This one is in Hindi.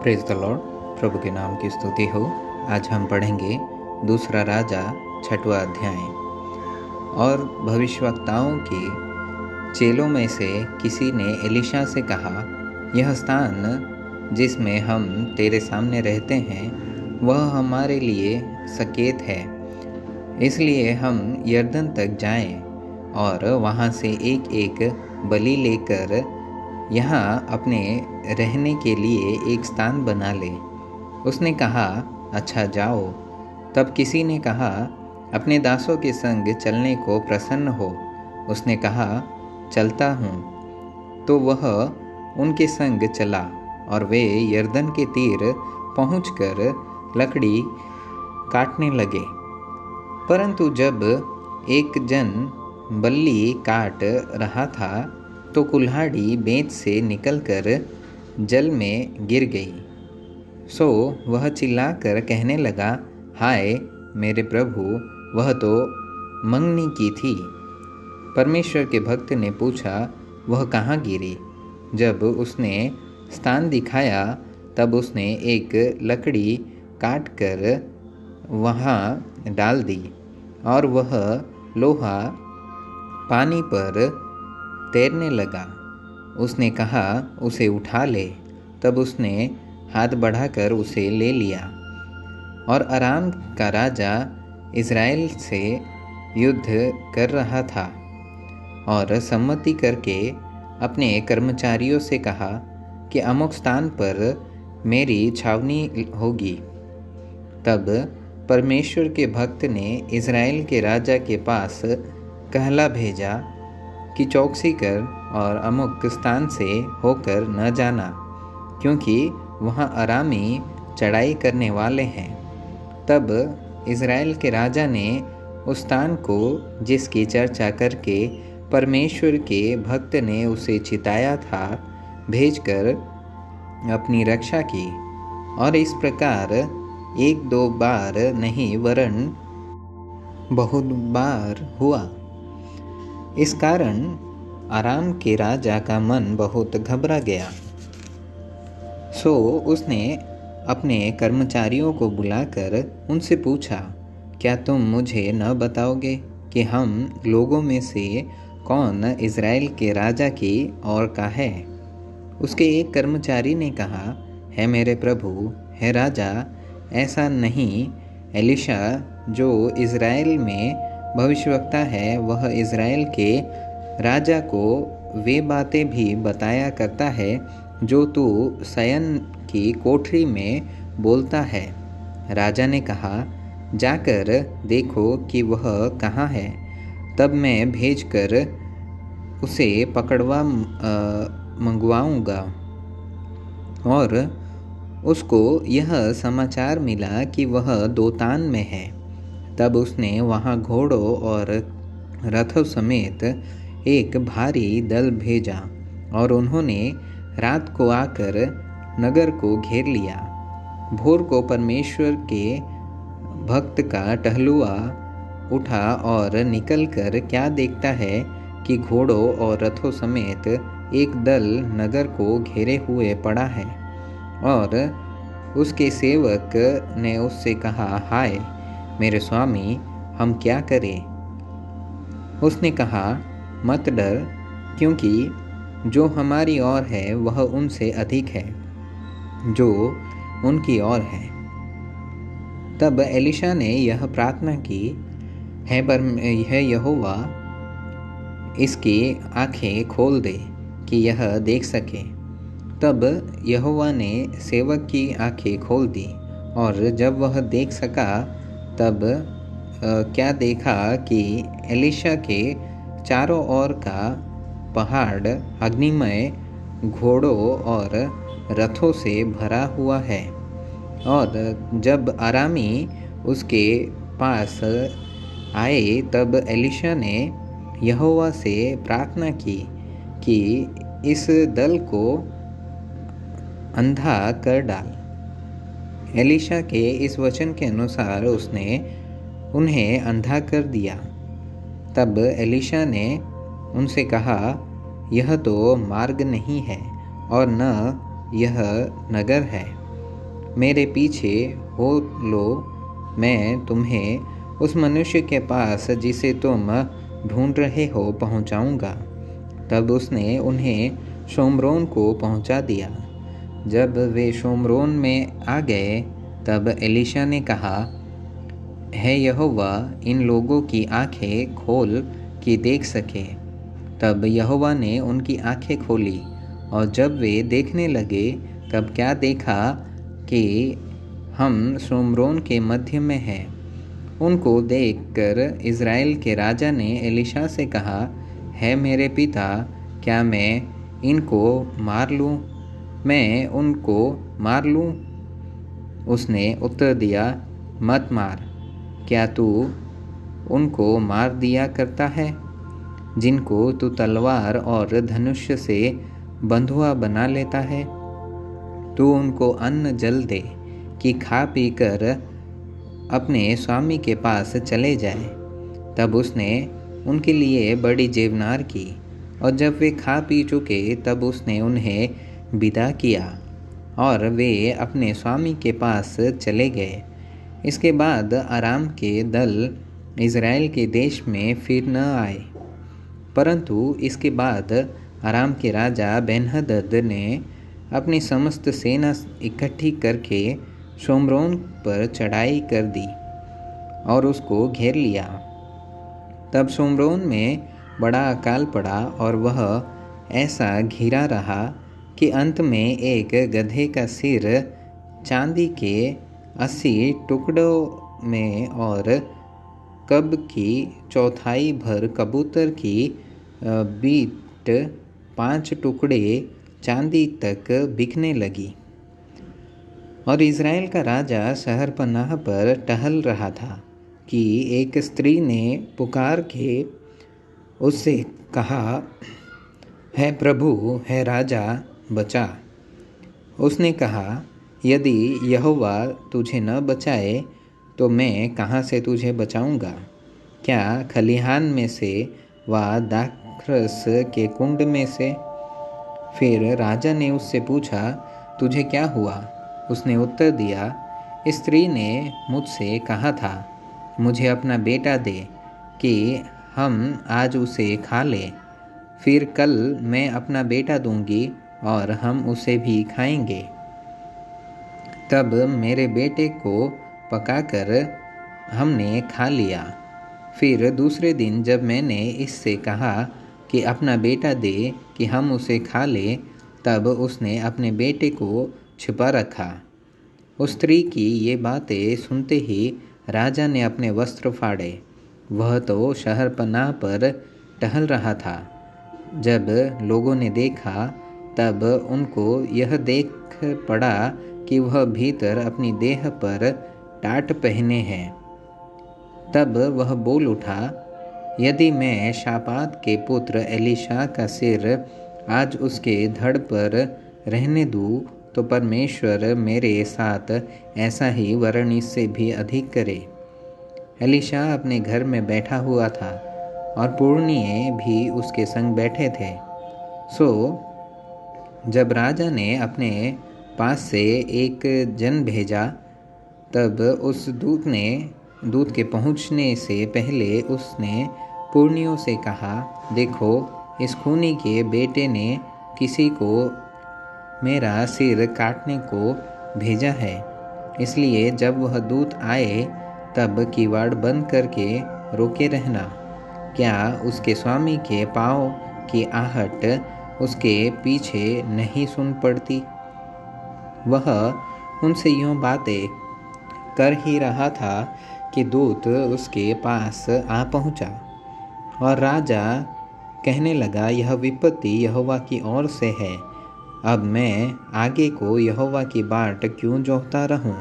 Praise the Lord. प्रभु के नाम की स्तुति हो। आज हम पढ़ेंगे दूसरा राजा 6वां अध्याय। और भविष्यवक्ताओं के चेलों में से किसी ने एलीशा से कहा, यह स्थान जिसमें हम तेरे सामने रहते हैं वह हमारे लिए सकेत है, इसलिए हम यरदन तक जाएं और वहाँ से एक एक बलि लेकर यहाँ अपने रहने के लिए एक स्थान बना ले। उसने कहा, अच्छा जाओ। तब किसी ने कहा, अपने दासों के संग चलने को प्रसन्न हो। उसने कहा, चलता हूँ। तो वह उनके संग चला और वे यरदन के तीर पहुंचकर लकड़ी काटने लगे। परंतु जब एक जन बल्ली काट रहा था तो कुल्हाड़ी बेंत से निकलकर जल में गिर गई। सो वह चिल्लाकर कहने लगा, हाय मेरे प्रभु, वह तो मंगनी की थी। परमेश्वर के भक्त ने पूछा, वह कहाँ गिरी? जब उसने स्थान दिखाया तब उसने एक लकड़ी काट कर वहाँ डाल दी और वह लोहा पानी पर तैरने लगा। उसने कहा, उसे उठा ले। तब उसने हाथ बढ़ाकर उसे ले लिया। और अराम का राजा इज़राइल से युद्ध कर रहा था और सम्मति करके अपने कर्मचारियों से कहा कि अमुक स्थान पर मेरी छावनी होगी। तब परमेश्वर के भक्त ने इज़राइल के राजा के पास कहला भेजा कि चौकसी कर और अमुक स्थान से होकर न जाना, क्योंकि वहाँ अरामी चढ़ाई करने वाले हैं। तब इज़राइल के राजा ने उस स्थान को, जिसकी चर्चा करके परमेश्वर के भक्त ने उसे चिताया था, भेजकर अपनी रक्षा की। और इस प्रकार एक दो बार नहीं वरन बहुत बार हुआ। इस कारण अराम के राजा का मन बहुत घबरा गया। सो उसने अपने कर्मचारियों को बुलाकर उनसे पूछा, क्या तुम मुझे न बताओगे कि हम लोगों में से कौन इज़राइल के राजा की ओर का है? उसके एक कर्मचारी ने कहा, है मेरे प्रभु, है राजा, ऐसा नहीं। एलीशा जो इज़राइल में भविष्यवक्ता है, वह इज़राइल के राजा को वे बातें भी बताया करता है जो तू शयन की कोठरी में बोलता है। राजा ने कहा, जाकर देखो कि वह कहाँ है, तब मैं भेजकर उसे पकड़वा मंगवाऊँगा। और उसको यह समाचार मिला कि वह दोतान में है। तब उसने वहाँ घोड़ों और रथों समेत एक भारी दल भेजा और उन्होंने रात को आकर नगर को घेर लिया। भोर को परमेश्वर के भक्त का टहलुआ उठा और निकलकर क्या देखता है कि घोड़ों और रथों समेत एक दल नगर को घेरे हुए पड़ा है। और उसके सेवक ने उससे कहा, हाय मेरे स्वामी, हम क्या करें? उसने कहा, मत डर, क्योंकि जो हमारी ओर है वह उनसे अधिक है जो उनकी ओर है। तब एलीशा ने यह प्रार्थना की, है यहोवा, इसकी आंखें खोल दे कि यह देख सके। तब यहोवा ने सेवक की आंखें खोल दी और जब वह देख सका तब क्या देखा कि एलीशा के चारों ओर का पहाड़ अग्निमय घोड़ों और रथों से भरा हुआ है। और जब अरामी उसके पास आए तब एलीशा ने यहोवा से प्रार्थना की कि इस दल को अंधा कर डाल। एलीशा के इस वचन के अनुसार उसने उन्हें अंधा कर दिया। तब एलीशा ने उनसे कहा, यह तो मार्ग नहीं है और न यह नगर है, मेरे पीछे हो लो, मैं तुम्हें उस मनुष्य के पास जिसे तुम ढूंढ रहे हो पहुंचाऊंगा। तब उसने उन्हें शोम्रोन को पहुंचा दिया। जब वे शोम्रोन में आ गए तब एलीशा ने कहा, हे यहोवा, इन लोगों की आंखें खोल कि देख सके। तब यहोवा ने उनकी आंखें खोली, और जब वे देखने लगे तब क्या देखा कि हम शोम्रोन के मध्य में हैं। उनको देखकर इज़राइल के राजा ने एलीशा से कहा, है मेरे पिता, क्या मैं इनको मार लूँ? मैं उनको मार लूँ? उसने उत्तर दिया, मत मार। क्या तू उनको मार दिया करता है, जिनको तू तलवार और धनुष से बंधुआ बना लेता है? तू उनको अन्न जल दे कि खा पी कर अपने स्वामी के पास चले जाए। तब उसने उनके लिए बड़ी जेवनार की, और जब वे खा पी चुके तब उसने उन्हें विदा किया और वे अपने स्वामी के पास चले गए। इसके बाद अराम के दल इज़राइल के देश में फिर न आए। परंतु इसके बाद अराम के राजा बेन्हदद ने अपनी समस्त सेना इकट्ठी करके शोम्रोन पर चढ़ाई कर दी और उसको घेर लिया। तब शोम्रोन में बड़ा अकाल पड़ा और वह ऐसा घिरा रहा कि अंत में एक गधे का सिर चांदी के 80 टुकड़ों में और कब की चौथाई भर कबूतर की 5 टुकड़े चांदी तक बिकने लगी। और इज़राइल का राजा शहरपनाह पर टहल रहा था कि एक स्त्री ने पुकार के उससे कहा, है प्रभु, है राजा, बचा। उसने कहा, यदि यहोवा तुझे न बचाए तो मैं कहाँ से तुझे बचाऊंगा? क्या खलिहान में से व दाखरस के कुंड में से? फिर राजा ने उससे पूछा, तुझे क्या हुआ? उसने उत्तर दिया, स्त्री ने मुझसे कहा था, मुझे अपना बेटा दे कि हम आज उसे खा लें। फिर कल मैं अपना बेटा दूंगी और हम उसे भी खाएंगे। तब मेरे बेटे को पकाकर हमने खा लिया। फिर दूसरे दिन जब मैंने इससे कहा कि अपना बेटा दे कि हम उसे खा लें, तब उसने अपने बेटे को छिपा रखा। उस स्त्री की ये बातें सुनते ही राजा ने अपने वस्त्र फाड़े। वह तो शहरपनाह पर टहल रहा था। जब लोगों ने देखा तब उनको यह देख पड़ा कि वह भीतर अपनी देह पर टाट पहने हैं। तब वह बोल उठा, यदि मैं शापात के पुत्र एलीशा का सिर आज उसके धड़ पर रहने दूँ तो परमेश्वर मेरे साथ ऐसा ही वरन इससे भी अधिक करे। एलीशा अपने घर में बैठा हुआ था और पुरनिये भी उसके संग बैठे थे। सो जब राजा ने अपने पास से एक जन भेजा, तब उस दूत के पहुंचने से पहले उसने पुरनियों से कहा, देखो, इस खूनी के बेटे ने किसी को मेरा सिर काटने को भेजा है। इसलिए जब वह दूत आए तब किवाड़ बंद करके रोके रहना। क्या उसके स्वामी के पाँव की आहट उसके पीछे नहीं सुन पड़ती? वह उनसे यूँ बातें कर ही रहा था कि दूत उसके पास आ पहुँचा। और राजा कहने लगा, यह विपत्ति यहोवा की ओर से है। अब मैं आगे को यहोवा की बाट क्यों जोहता रहूं?